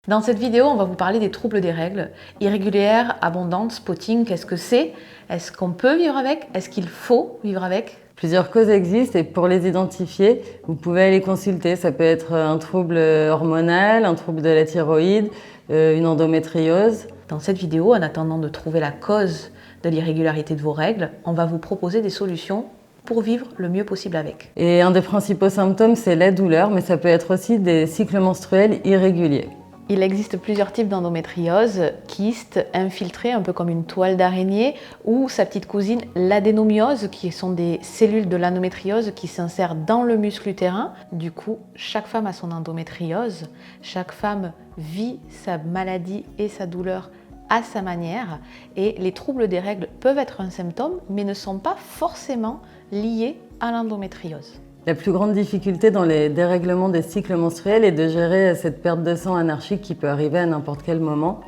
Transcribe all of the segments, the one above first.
Dans cette vidéo, on va vous parler des troubles des règles. Irrégulières, abondantes, spotting, qu'est-ce que c'est? Est-ce qu'on peut vivre avec? Est-ce qu'il faut vivre avec? Plusieurs causes existent et pour les identifier, vous pouvez aller consulter. Ça peut être un trouble hormonal, un trouble de la thyroïde, une endométriose. Dans cette vidéo, en attendant de trouver la cause de l'irrégularité de vos règles, on va vous proposer des solutions pour vivre le mieux possible avec. Et un des principaux symptômes, c'est la douleur, mais ça peut être aussi des cycles menstruels irréguliers. Il existe plusieurs types d'endométriose, kystes, infiltrés, un peu comme une toile d'araignée, ou sa petite cousine, l'adénomiose, qui sont des cellules de l'endométriose qui s'insèrent dans le muscle utérin. Du coup, chaque femme a son endométriose, chaque femme vit sa maladie et sa douleur à sa manière, et les troubles des règles peuvent être un symptôme, mais ne sont pas forcément liés à l'endométriose. La plus grande difficulté dans les dérèglements des cycles menstruels est de gérer cette perte de sang anarchique qui peut arriver à n'importe quel moment.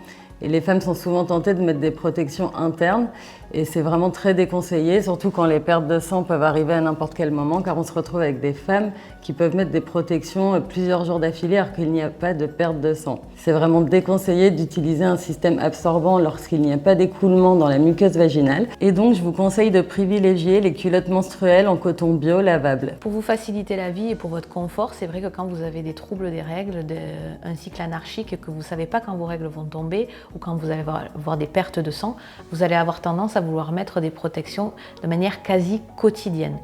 Et les femmes sont souvent tentées de mettre des protections internes et c'est vraiment très déconseillé, surtout quand les pertes de sang peuvent arriver à n'importe quel moment, car on se retrouve avec des femmes qui peuvent mettre des protections plusieurs jours d'affilée alors qu'il n'y a pas de perte de sang. C'est vraiment déconseillé d'utiliser un système absorbant lorsqu'il n'y a pas d'écoulement dans la muqueuse vaginale. Et donc je vous conseille de privilégier les culottes menstruelles en coton bio lavable. Pour vous faciliter la vie et pour votre confort, c'est vrai que quand vous avez des troubles des règles, un cycle anarchique et que vous ne savez pas quand vos règles vont tomber ou quand vous allez avoir des pertes de sang, vous allez avoir tendance à vouloir mettre des protections de manière quasi quotidienne.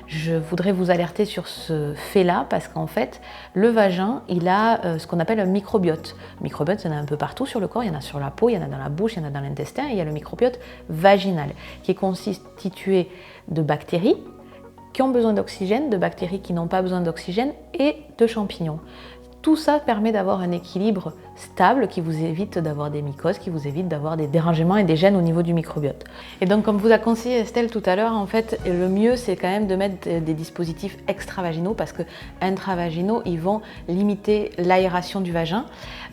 Je voudrais vous alerter sur ce fait-là parce qu'en fait, le vagin, il a ce qu'on appelle un microbiote. Le microbiote, il y en a un peu partout sur le corps, il y en a sur la peau, il y en a dans la bouche, il y en a dans l'intestin, et il y a le microbiote vaginal qui est constitué de bactéries qui ont besoin d'oxygène, de bactéries qui n'ont pas besoin d'oxygène et de champignons. Tout ça permet d'avoir un équilibre stable qui vous évite d'avoir des mycoses, qui vous évite d'avoir des dérangements et des gènes au niveau du microbiote. Et donc, comme vous a conseillé Estelle tout à l'heure, en fait, le mieux, c'est quand même de mettre des dispositifs extravaginaux parce que intravaginaux, ils vont limiter l'aération du vagin.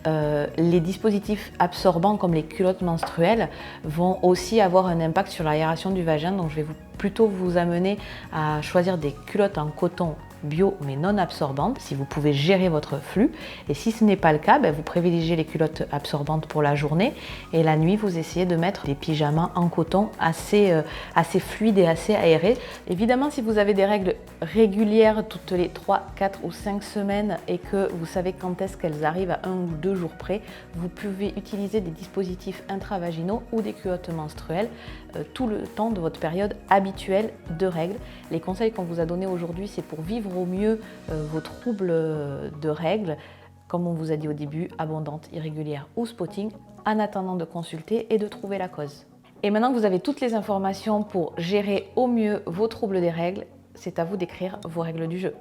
Les dispositifs absorbants comme les culottes menstruelles vont aussi avoir un impact sur l'aération du vagin. Donc, je vais plutôt vous amener à choisir des culottes en coton bio mais non absorbantes si vous pouvez gérer votre flux, et si ce n'est pas le cas, vous privilégiez les culottes absorbantes pour la journée et la nuit vous essayez de mettre des pyjamas en coton assez fluides et assez aérés. Évidemment, si vous avez des règles régulières toutes les 3, 4 ou 5 semaines et que vous savez quand est-ce qu'elles arrivent à 1 ou 2 jours près, vous pouvez utiliser des dispositifs intravaginaux ou des culottes menstruelles tout le temps de votre période habituelle de règles. Les conseils qu'on vous a donnés aujourd'hui, c'est pour vivre au mieux vos troubles de règles, comme on vous a dit au début, abondantes, irrégulières ou spotting, en attendant de consulter et de trouver la cause. Et maintenant que vous avez toutes les informations pour gérer au mieux vos troubles des règles, c'est à vous d'écrire vos règles du jeu.